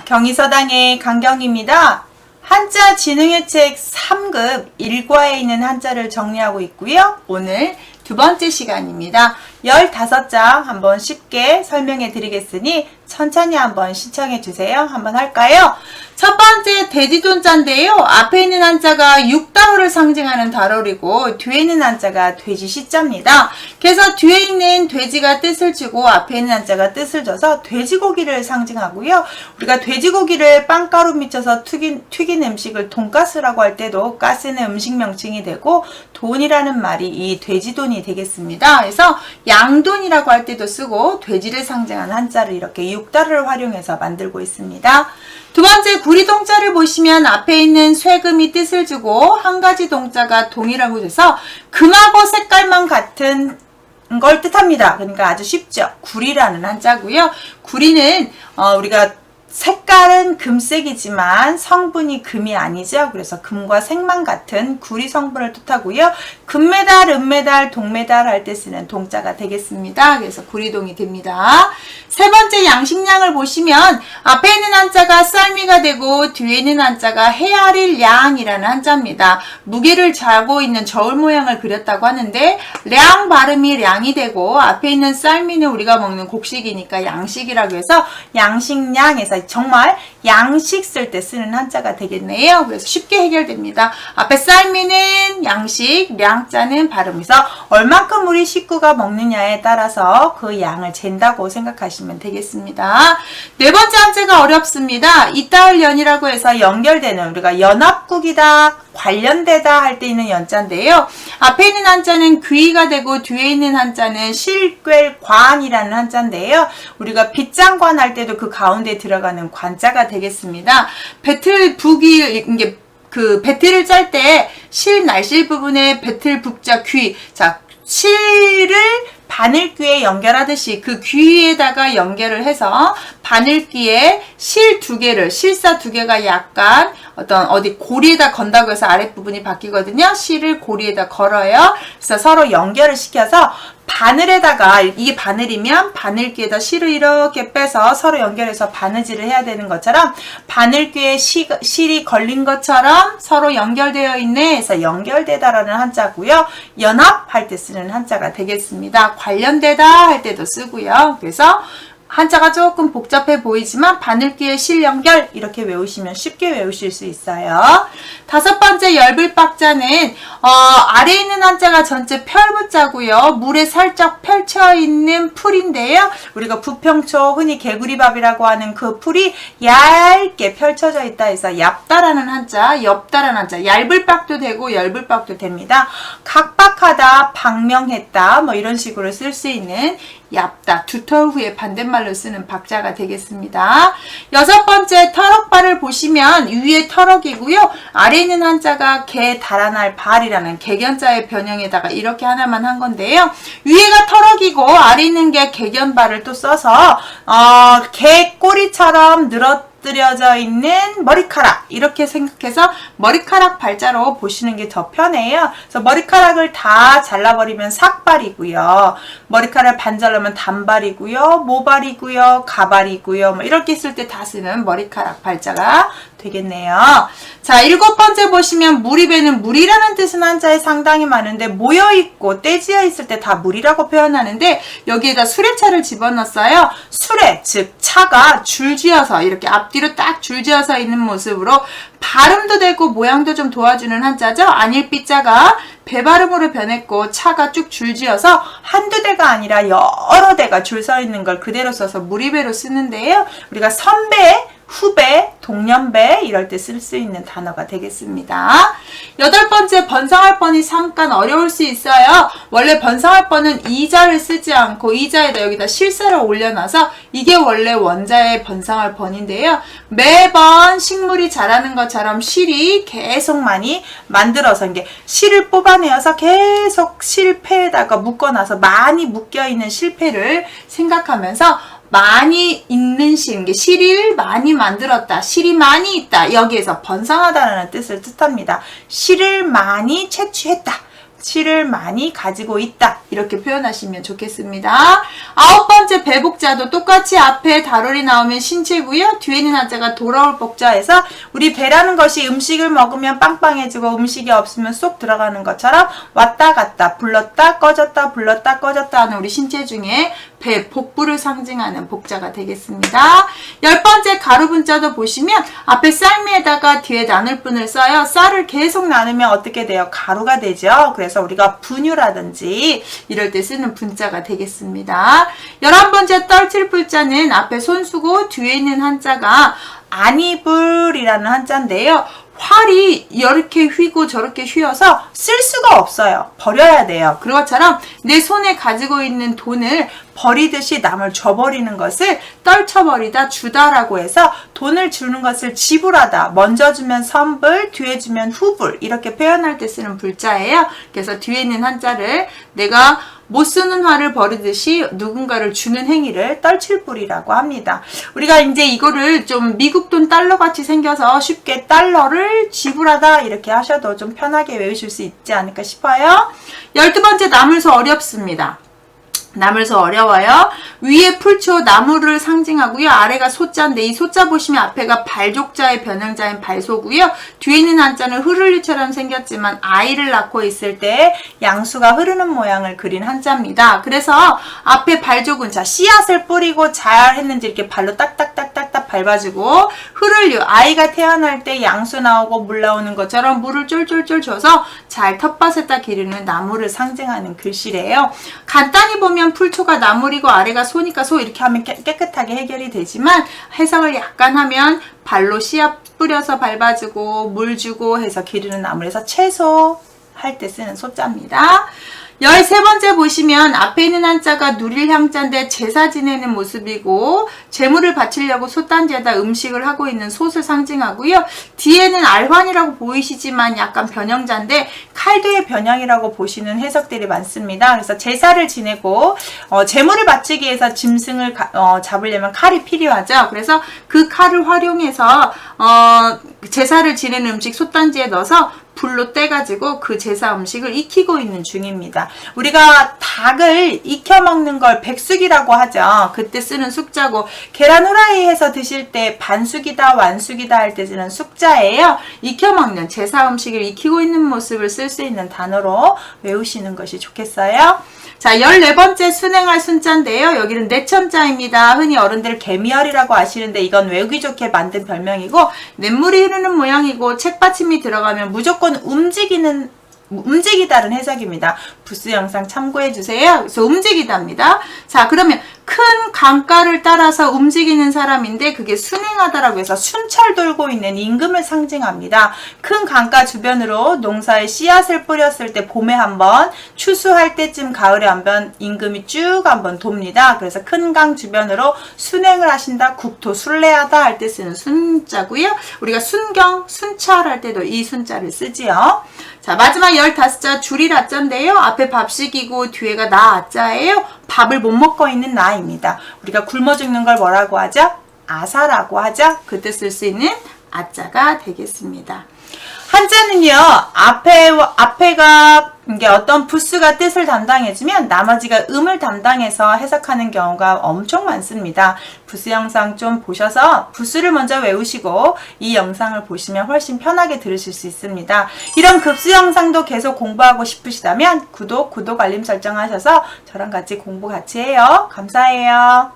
경희서당의 강경입니다. 한자 지능의 책 3급 1과에 있는 한자를 정리하고 있고요. 오늘 두 번째 시간입니다. 15장 한번 쉽게 설명해 드리겠으니 천천히 한번 신청해 주세요. 한번 할까요? 첫 번째 돼지돈자인데요. 앞에 있는 한자가 육다호를 상징하는 달월이고 뒤에 있는 한자가 돼지 시자입니다. 그래서 뒤에 있는 돼지가 뜻을 주고 앞에 있는 한자가 뜻을 줘서 돼지고기를 상징하고요. 우리가 돼지고기를 빵가루 묻혀서 튀긴 음식을 돈가스라고 할 때도 가스는 음식 명칭이 되고 돈이라는 말이 이 돼지돈이 되겠습니다. 그래서 양돈이라고 할 때도 쓰고 돼지를 상징하는 한자를 이렇게 육다를 활용해서 만들고 있습니다. 두 번째 구리동자를 보시면 앞에 있는 쇠금이 뜻을 주고 한 가지 동자가 동이라고 해서 금하고 색깔만 같은 걸 뜻합니다. 그러니까 아주 쉽죠. 구리라는 한자고요. 구리는 우리가 색깔은 금색이지만 성분이 금이 아니죠. 그래서 금과 색만 같은 구리 성분을 뜻하고요. 금메달, 은메달, 동메달 할 때 쓰는 동자가 되겠습니다. 그래서 구리동이 됩니다. 세 번째 양식량을 보시면 앞에 있는 한자가 쌀미가 되고 뒤에 있는 한자가 헤아릴 량이라는 한자입니다. 무게를 자고 있는 저울 모양을 그렸다고 하는데 량 발음이 량이 되고 앞에 있는 쌀미는 우리가 먹는 곡식이니까 양식이라고 해서 양식량에서 정말 양식 쓸 때 쓰는 한자가 되겠네요. 그래서 쉽게 해결됩니다. 앞에 쌀미는 양식, 량자는 발음이서 얼만큼 우리 식구가 먹느냐에 따라서 그 양을 잰다고 생각하시면 되겠습니다. 네 번째 한자가 어렵습니다. 이따을 연이라고 해서 연결되는 우리가 연합국이다, 관련되다 할 때 있는 연자인데요. 앞에 있는 한자는 귀가 되고 뒤에 있는 한자는 실꿰관이라는 한자인데요. 우리가 빗장관 할 때도 그 가운데 들어가는 관자가 되겠습니다. 배틀북이 그 배틀을 짤 때 실 날실 부분에 배틀북자 귀, 자 실을 바늘귀에 연결하듯이 그 귀에다가 연결을 해서 바늘귀에 실 두 개를, 실사 두 개가 약간 어디 고리에다 건다고 해서 아랫부분이 바뀌거든요. 실을 고리에다 걸어요. 그래서 서로 연결을 시켜서 바늘에다가, 이게 바늘이면 바늘귀에다 실을 이렇게 빼서 서로 연결해서 바느질을 해야 되는 것처럼 바늘귀에 실이 걸린 것처럼 서로 연결되어 있네 해서 연결되다라는 한자고요. 연합할 때 쓰는 한자가 되겠습니다. 관련되다 할 때도 쓰고요. 그래서 한자가 조금 복잡해 보이지만 바늘귀에 실 연결 이렇게 외우시면 쉽게 외우실 수 있어요. 다섯 번째 열불박자는 아래에 있는 한자가 전체 펼부자고요. 물에 살짝 펼쳐 있는 풀인데요. 우리가 부평초 흔히 개구리밥이라고 하는 그 풀이 얇게 펼쳐져 있다 해서 얇다라는 한자, 엽다라는 한자, 얇을박도 되고 열불박도 됩니다. 각박하다, 방명했다 뭐 이런 식으로 쓸 수 있는 얇다, 두터 후에 반대말로 쓰는 박자가 되겠습니다. 여섯 번째 터럭발을 보시면 위에 터럭이고요. 아래에 있는 한자가 개 달아날 발이라는 개견자의 변형에다가 이렇게 하나만 한 건데요. 위에가 터럭이고 아래에 있는 게 개견발을 또 써서 개 꼬리처럼 늘어뜨려져 있는 머리카락 이렇게 생각해서 머리카락 발자로 보시는 게 더 편해요. 그래서 머리카락을 다 잘라버리면 삭발이고요. 머리카락을 반 잘라면 단발이고요. 모발이고요. 가발이고요. 뭐 이렇게 쓸 때 다 쓰는 머리카락 발자가 되겠네요. 자, 일곱 번째 보시면 무리배는 물이라는 뜻은 한자에 상당히 많은데 모여있고 떼지어 있을 때 다 물이라고 표현하는데 여기에다 수레차를 집어넣었어요. 수레, 즉 차가 줄지어서 이렇게 앞뒤로 딱 줄지어서 있는 모습으로 발음도 되고 모양도 좀 도와주는 한자죠. 안일삐자가 배발음으로 변했고 차가 쭉 줄지어서 한두 대가 아니라 여러 대가 줄 서 있는 걸 그대로 써서 무리배로 쓰는데요. 우리가 선배, 후배, 동년배 이럴 때 쓸 수 있는 단어가 되겠습니다. 여덟 번째 번성할 뻔이 잠깐 어려울 수 있어요. 원래 번성할 뻔은 이자를 쓰지 않고 이자에다 여기다 실사를 올려놔서 이게 원래 원자의 번성할 뻔인데요. 매번 식물이 자라는 것처럼 실이 계속 많이 만들어서 이게 실을 뽑아내어서 계속 실패에다가 묶어놔서 많이 묶여있는 실패를 생각하면서 많이 있는 실, 실을 많이 만들었다, 실이 많이 있다, 여기에서 번성하다라는 뜻을 뜻합니다. 실을 많이 채취했다, 치를 많이 가지고 있다. 이렇게 표현하시면 좋겠습니다. 9번째 배복자도 똑같이 앞에 다롤이 나오면 신체고요. 뒤에 있는 한자가 돌아올 복자에서 우리 배라는 것이 음식을 먹으면 빵빵해지고 음식이 없으면 쏙 들어가는 것처럼 왔다 갔다 불렀다 꺼졌다 불렀다 꺼졌다 하는 우리 신체 중에 배, 복부를 상징하는 복자가 되겠습니다. 10번째 가루분자도 보시면 앞에 쌀미에다가 뒤에 나눌분을 써요. 쌀을 계속 나누면 어떻게 돼요? 가루가 되죠. 그래서 우리가 분유라든지 이럴 때 쓰는 분자가 되겠습니다. 11번째 떨칠불자는 앞에 손수고 뒤에 있는 한자가 안이불이라는 한자인데요. 활이 이렇게 휘고 저렇게 휘어서 쓸 수가 없어요. 버려야 돼요. 그것처럼 내 손에 가지고 있는 돈을 버리듯이 남을 줘버리는 것을 떨쳐버리다 주다라고 해서 돈을 주는 것을 지불하다. 먼저 주면 선불, 뒤에 주면 후불 이렇게 표현할 때 쓰는 불자예요. 그래서 뒤에 있는 한자를 내가 못 쓰는 화를 버리듯이 누군가를 주는 행위를 떨칠불이라고 합니다. 우리가 이제 이거를 좀 미국 돈 달러 같이 생겨서 쉽게 달러를 지불하다 이렇게 하셔도 좀 편하게 외우실 수 있지 않을까 싶어요. 12번째 나물소 어렵습니다. 나물소 어려워요. 위에 풀초 나무를 상징하고요. 아래가 소자인데 이 소자 보시면 앞에가 발족자의 변형자인 발소고요. 뒤에 있는 한자는 흐를리처럼 생겼지만 아이를 낳고 있을 때 양수가 흐르는 모양을 그린 한자입니다. 그래서 앞에 발족은 자 씨앗을 뿌리고 잘 했는지 이렇게 발로 딱딱딱딱딱 밟아주고 흐를류 아이가 태어날 때 양수 나오고 물 나오는 것처럼 물을 쫄쫄쫄 줘서 잘 텃밭에다 기르는 나무를 상징하는 글씨래요. 간단히 보면 풀초가 나물이고 아래가 소니까 소 이렇게 하면 깨끗하게 해결이 되지만 해석을 약간 하면 발로 씨앗 뿌려서 밟아주고 물 주고 해서 기르는 나물에서 채소 할 때 쓰는 소자입니다. 13번째 보시면 앞에 있는 한자가 누릴 향자인데 제사 지내는 모습이고 재물을 바치려고 솥단지에다 음식을 하고 있는 솥을 상징하고요. 뒤에는 알환이라고 보이시지만 약간 변형자인데 칼도의 변형이라고 보시는 해석들이 많습니다. 그래서 제사를 지내고 재물을 바치기 위해서 짐승을 잡으려면 칼이 필요하죠. 그래서 그 칼을 활용해서 제사를 지내는 음식 솥단지에 넣어서 불로 떼가지고 그 제사 음식을 익히고 있는 중입니다. 우리가 닭을 익혀 먹는 걸 백숙이라고 하죠. 그때 쓰는 숙자고 계란 후라이 해서 드실 때 반숙이다 완숙이다 할 때 쓰는 숙자예요. 익혀 먹는 제사 음식을 익히고 있는 모습을 쓸 수 있는 단어로 외우시는 것이 좋겠어요. 자, 14번째 순행할 순자인데요. 여기는 내천자입니다. 흔히 어른들 개미열이라고 아시는데 이건 외우기 좋게 만든 별명이고 냇물이 흐르는 모양이고 책받침이 들어가면 무조건 움직이다는 해석입니다. 부스 영상 참고해 주세요. 그래서 움직이다입니다. 자, 그러면 큰 강가를 따라서 움직이는 사람인데 그게 순행하다라고 해서 순찰 돌고 있는 임금을 상징합니다. 큰 강가 주변으로 농사에 씨앗을 뿌렸을 때 봄에 한번 추수할 때쯤 가을에 한번 임금이 쭉 한번 돕니다. 그래서 큰 강 주변으로 순행을 하신다, 국토 순례하다 할 때 쓰는 순자고요. 우리가 순경, 순찰할 때도 이 순자를 쓰지요. 자, 마지막 15자 줄이라자인데요. 앞에 밥식이고 뒤에가 나아자예요. 밥을 못 먹고 있는 나입니다. 우리가 굶어 죽는 걸 뭐라고 하죠? 아사라고 하죠. 그때 쓸 수 있는 아자가 되겠습니다. 한자는요, 앞에가 이게 어떤 부수가 뜻을 담당해주면 나머지가 음을 담당해서 해석하는 경우가 엄청 많습니다. 부수 영상 좀 보셔서 부수를 먼저 외우시고 이 영상을 보시면 훨씬 편하게 들으실 수 있습니다. 이런 급수 영상도 계속 공부하고 싶으시다면 구독 알림 설정하셔서 저랑 같이 공부 같이 해요. 감사해요.